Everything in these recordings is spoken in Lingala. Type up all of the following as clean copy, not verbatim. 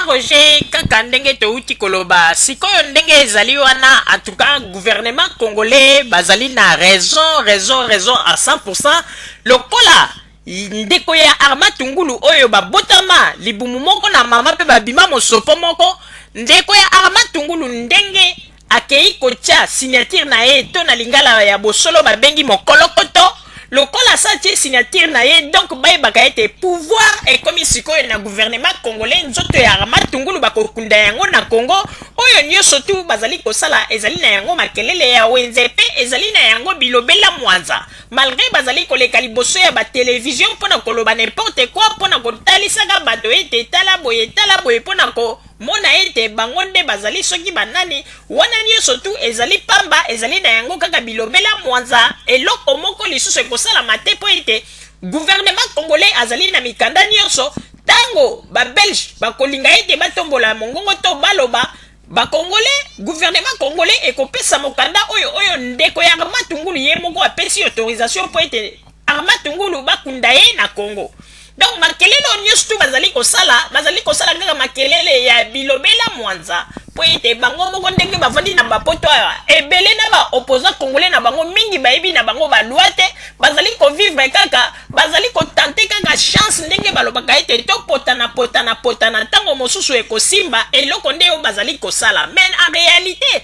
Roger kaka ndenge touti koloba sikoyo ndenge ezali wana en tout cas gouvernement congolais bazali na raison à 100% lokola ndeko ya Arma Tungulu oyo babotama libumu moko na mama pe babima mosopo moko ndeko ya Arma Tungulu ndenge akei kocha signature na ye to na lingala ya bosolo babengi mokolokoto lokola sa tie signature na ye donc baye bakaete pouvoir et comme sikoyo na gouvernement congolais nzoto ya Arma Tungulu bakokunda yango na Congo oyo nyonso tu bazali kosala ezali na yango makelele ya wenze pe ezali na yango bilobela mwanza malgré bazali koleka liboso ya ba télévision pona koloba n'importe quoi pona kotalisaka bato ete tala boye pona ko mona ete bango nde bazali soki banani wana nyonso tu ezali pamba ezali na yango kaka bilobela mwanza eloko moko lisusu ekosala mate po ete gouvernement congolais azali na mikanda nyonso tango ba belge bakolinga ete batombola mongongo to baloba ba congolais gouvernement congolais ekopesa mokanda oyo ndeko ya Arma Tungulu ye moko apesi autorisation po ete Arma Tungulu bakunda ye na Congo. Donc makelele nyonso tu bazali kosala kaka makelele ya bilobela mwanza po ete bango moko ndenge bavandi na bapoto ebele na ba opposant congolais na bango mingi bayebi na bango balwa te bazali kovivre kaka bazali kotante kaka chance ndenge balobaka ete topotana tango mosusu ekosimba eloko nde oyo bazali kosala mais en réalité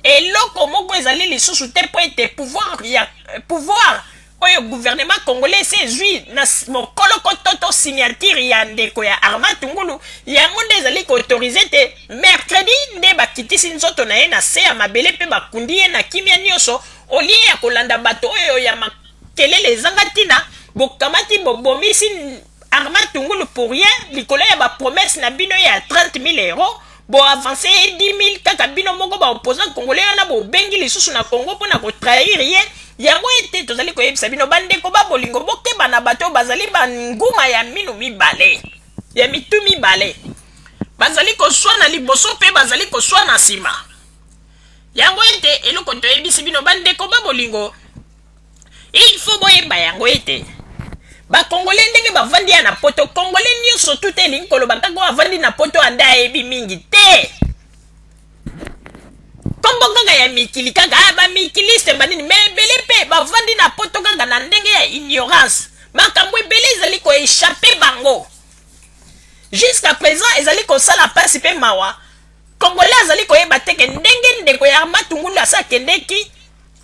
eloko moko ezali lisusu te po ete pouvoir oyo gouvernement congolais sezwi na mokolokoto signature ya ndeko ya Arma Tungulu yango nde ezali koautorize te mercredi nde bakitisi nzoto na ye na se ya mabele pe bakundi ye na kimia nyonso olie ya kolanda bato oyo ya makelele ezanga ntina bokamati bobomisi Arma Tungulu pour rien likolo ya bapromese na bino ya 30 000 euros bo avancer 10 000 kaka bino moko ba opposant congolais wana bo bengi lisusu na Congo pona ko trahir ye yango ete tozali koyebisa bino bandeko babolingo bokeba na bato bazali banguma ya minu mibale ya mitu mibale bazali koswa na liboso pe bazali koswa na nsima yango ete eloko toyebisi bino bandeko babolingo il faut boyeba yango ete bakongolais ndenge bavandi ya na poto congolais nyonso tout elingi koloba kaka bavandi na poto ande ayebi mingi te kombo kaka ya mikili kaka bamikiliste banini me ebele pe bavandi na poto kaka na ndenge ya ignorance makambo ebele ezali koéchappe bango jusqu'à présent ezali kosala pasi pe mawa congolais azali koyeba teke ndenge ndeko ya Arma Tungulu asakendeki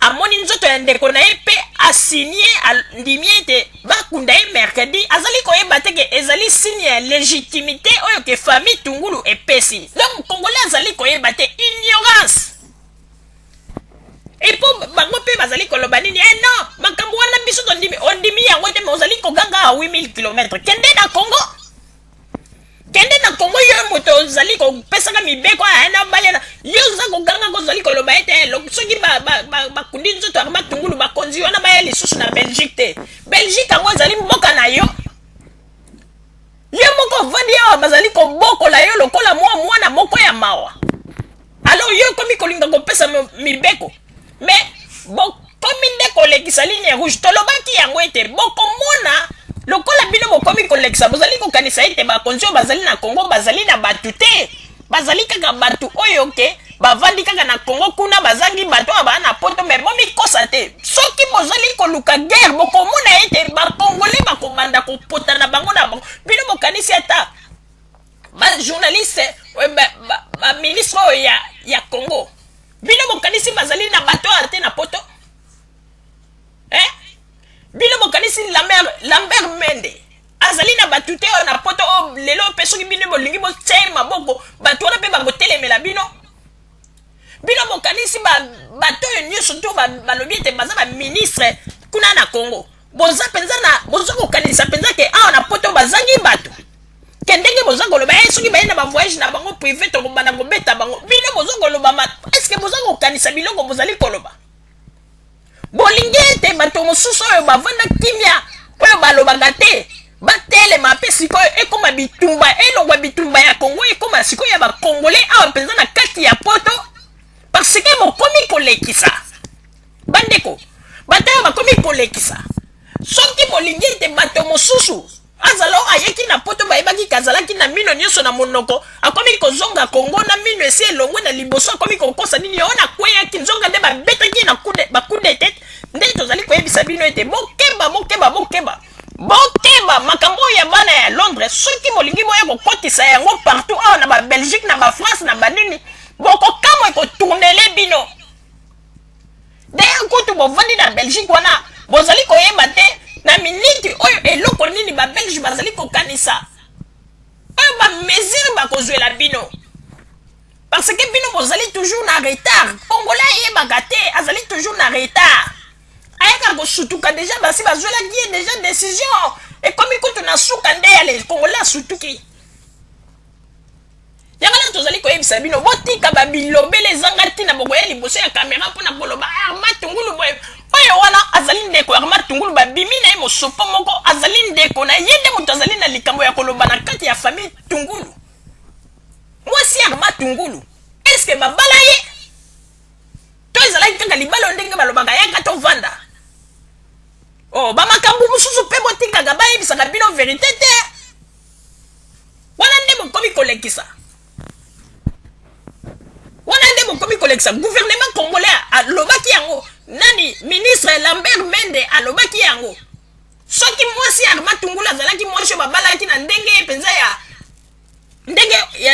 amoni nzoto ya ndeko na ye pe asigné andimi ete bakunda ye mercredi azali koyeba teke ezali signe ya légitimité oyo ke famille Tungulu epesi donc congolais azali koyeba te ignorance et po bango pe bazali koloba nini non makambo wana biso ondimi yango te me ozali koganga a 8000 km kende na Congo yo moto ozali kopesaka mibeko na balena yo oza koganga kozali koloba ete soki bakundi nzoto Arma Tungulu bakonzi wana baya lisusu na Belgique te Belgique yango ezali mboka na yo moko vandi awa bazali kobokola yo lokola mwana moko ya mawa alors yo komi kolinga kopesa mibeko mais bokomi nde kolekisa ligne rouge tolobaki yango ete bokomona lokola bino bokomi kolekisa bozali kokanisa ete bakonzi oyo bazali na Congo bazali na batu te bazali kaka batu oyo ke bavandi kaka na Congo kuna bazangi bato oyo baa na poto me bomikosa te soki bozali koluka guerre bokomona ete bakongolais bakobanda kopotana bango na bango bino bokanisi ata bajournaliste baministre oyo ya Congo bino bokanisi bazali na bato oyo ate na poto bino bokanisi Lambert Mende azali na batu te oyo na poto oyo lelo pe soki bino bolingi botie maboko bato wana mpe bakotelemela bino bokanisi bato oyo nyonso to balobi ete baza baministre kuna na Congo boza kokanisa mpenza ke awa na poto bazangi bato ke ndenge boza koloba soki baye na bavoyage na bango privé tokobanda kobeta bango bino boza koloba estce boza kokanisa biloko bozali koloba bolingi ete bato mosusu oyo bavanda kimia oyo balobaka te batelema mpe sikoyo ekoma bitumba elongwa bitumba ya Congo ekoma sikoyo ya bakongolais awa mpenza na kati ya poto parce que bokomi kolekisa bandeko bato oyo bakomi kolekisa soki bolingi ete bato mosusu azalo ayeki na poto bayebaki kazalaki na mino nyonso na monoko akomi kozonga Kongo na mino esi elongwe na liboso akomi kokosa nini yo na kweyaki nzonga nde babetaki na bakude tete nde tozali koyebisa bino ete bokeba makambo ya bana ya Londres soki molingi boya kokotisa yango partout awa na Belgique na France na banini bokokamo ekotournele bino d'ailleurs kutu bovandi na Belgique wana bozali koyeba te na miniti oyo eloko nini Belge bazali kokanisa oyo mesure bakozwela bino parce que bino bozali toujours na retard Congolais ayebaka te azali toujours na retard ayaka kosutuka deja basi bazwelaki ye deja décision ekomi kutu na suka nde ya le Congolais asutuki yango na tozali koyebisa bino botika babilobele ezanga ntina bokoya liboso ya kamera mpona koloba Armand Tungulu boye oyo wana azali ndeko Armand Tungulu babimi na ye mosopo moko azali ndeko na ye nde moto azali na likambo ya koloba na kati ya famille Tungulu mwasi Armand Tungulu eske babala ye to ezalaki kaka libala ndenge balobaka yaka tovanda bamakambo mosusu mpe botikaka bayebisaka bino verité te wana nde bokomi kolekisa gouvernement congolais alobaki yango nani ministre Lambert Mende alobaki yango soki mwasi Armand Tungulu azalaki mwasi oyo babalaki na ndenge penza ya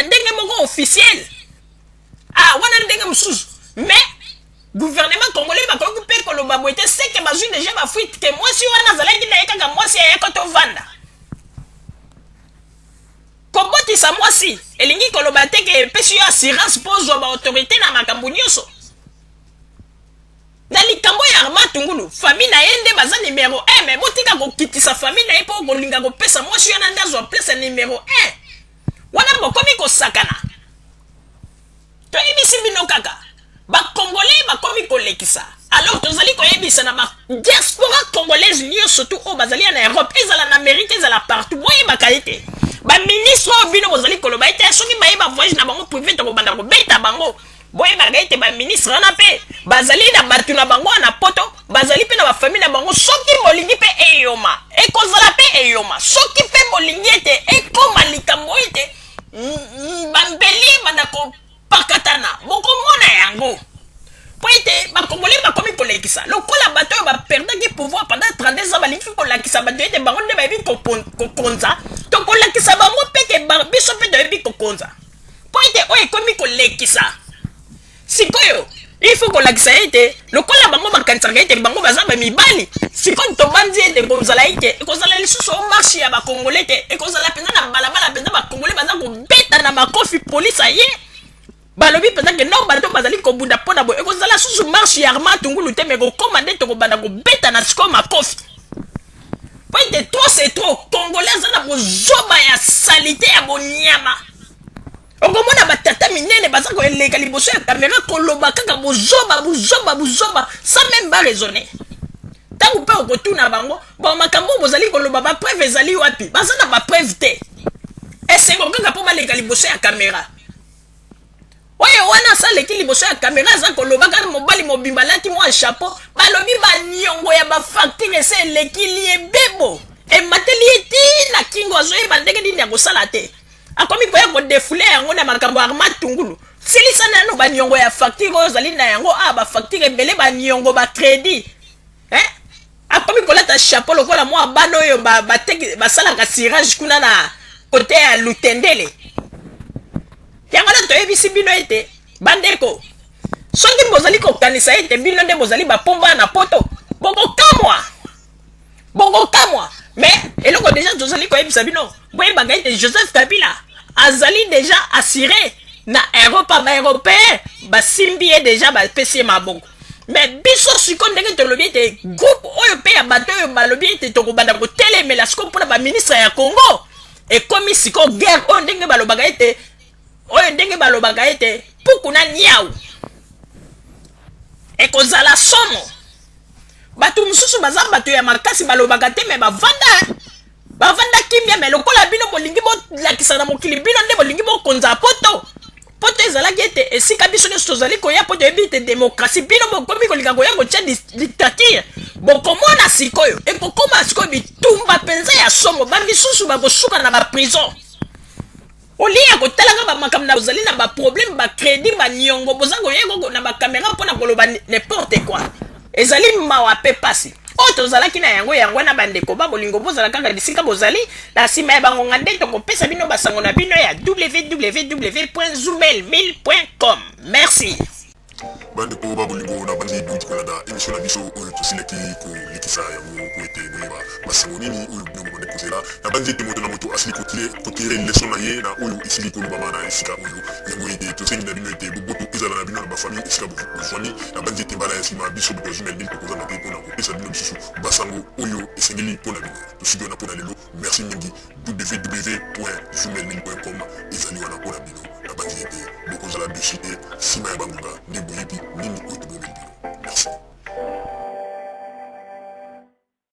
ndenge moko officiel wana ndenge mosusu mais gouvernement congolais bakoki mpe koloba boye te seke bazwi deja bafuite ke mwasi wana azalaki na ye kaka mwasi ayaka tovanda kobotisa mwasi elingi koloba te ke epesi yo assurance mpo ozwa baautorité na makambo nyonso na likambo ya Armand Tungulu famille na ye nde baza numero 1 me botika kokitisa famille na ye mpo kolinga kopesa mwasi wana nde azwa place numero 1 wana bokomi kosakana toyebisi bino kaka bakongolais bakomi kolekisa alors tozali koyebisa na badiaspora congolaise nyonso tu oyo bazali na Europe ezala na Amérique ezala partout boyebaka ete baministre oyo bino bozali koloba ete soki bayeba voyage na bango privé tokobanda kobeta bango boyebaka ete baministre wana mpe bazali na bato na bango na poto bazali mpe na bafamille na bango soki molingi mpe eyoma ekozala mpe eyoma soki mpe molingi ete ekoma likambo ete bambeli banda kopakatana bokomona yango po ete bakongolais bakomi kolekisa lokola bato oyo baperdaki pouvoir pendant 32 ans balingi kolakisa bato ete bango nde bayebi kokonza tokolakisa bango mpe ke biso mpe toyebi kokonza po ete oyo ekomi kolekisa sikoyo il faut kolakisa ete lokola bango bakanisaka ete bango baza bamibali sikoyo tobandi ete ekozala ete ekozala lisusu o marche ya bakongolais te ekozala mpenza na balabala mpenza bakongolais baza kobeta na makofi polise aye balobi mpenza ke no bato bazali kobunda mpona boye ekozala susu marche ya Armand Tungulu te me kokoma nde tokobanda kobeta na sikoyo makofi po ete trop c'est trop congolais aza na bozoba ya salite ya bonyama okomona batata minene baza koeleka liboso ya kamera koloba kaka buzoba sans même ba raisonner ntango mpe okotuna bango makambo bozali koloba bapreuve ezali wapi baza na bapreuve te esengo kaka mpo baleka liboso ya kamera oyo wana asaleki liboso ya kamera aza koloba kaka mobali mobimba alati mwa chapeau balobi baniongo ya bafacture ese elekili ebebo emateli eti na kingo azoyeba ndenge nini ya kosala te akomi koya kodefule yango na makambo ya Armand Tungulu silisa nano baniongo ya facture oyo ozali na yango bafacture ebele baniongo bacrédit akomi kolata chapeau lokola mwa bana oyo basalaka tirage kuna na kote ya Lutendele yango na toyebisi bino ete bandeko soki bozali kokanisa ete bino nde bozali bapomba na poto bokokamwa mais eloko deja tozali koyebisa bino boyebaka ete Joseph Kabila azali deja assuré na Europe baeuropéen basimbi ye deja bapesi ye maboko mais biso siko ndenge tolobi ete groupe oyo mpe ya bato oyo balobi ete tokobanda kotelemela siko mpona baministre ya Congo ekomi siko guerre oyo ndenge balobaka ete puku na niau ekozala somo bato mosusu baza bato ya makasi balobaka te me bavanda kimia me lokola bino bolingi bolakisa na mokili bino nde bolingi bokonza poto ezalaki ete esika biso nyonso tozali koya po toyebi ete démocratie bino bokomi kolinga koya kotia dictature bokomona sikoyo ekokoma sikoyo bitumba penza ya somo bamisusu bakosuka na baprison olia kotalanga bamakambo na bozali na baproblème bacrédit baniongo bozango yeko na bacaméra mpona koloba n'importe quoi ezali mawa pe pasi oyo tozalaki na yango na bandeko babolingo bozala kaka bisika bozali na nsima ya bangonga nde tokopesa bino basango na bino ya www.zoomel1000.com. Merci. bandeko babolingo na bandi duti kolanda émission na biso oyo tosilaki kolekisa yango po ete boyeba basango nini oyo bino bobande kozela na bandi ete moto na moto asili kotire leson na ye na oyo esili kolobama na esika oyo yango ete tosengi na bino ete boboto ezala na bino na bafamille esika bofwani na bandi ete mbala ya nsima biso boto Zoomel 1000 tokozanga te mpona kopesa bino lisusu basango oyo esengeli mpona bino tosidi wana mpona lelo merci mingi www.zoomel1000.com ezali wana mpona bino na bandi ete bokozala dossier te nsima ya bangonga nde boyebi nini oyo tobomeli bino merci.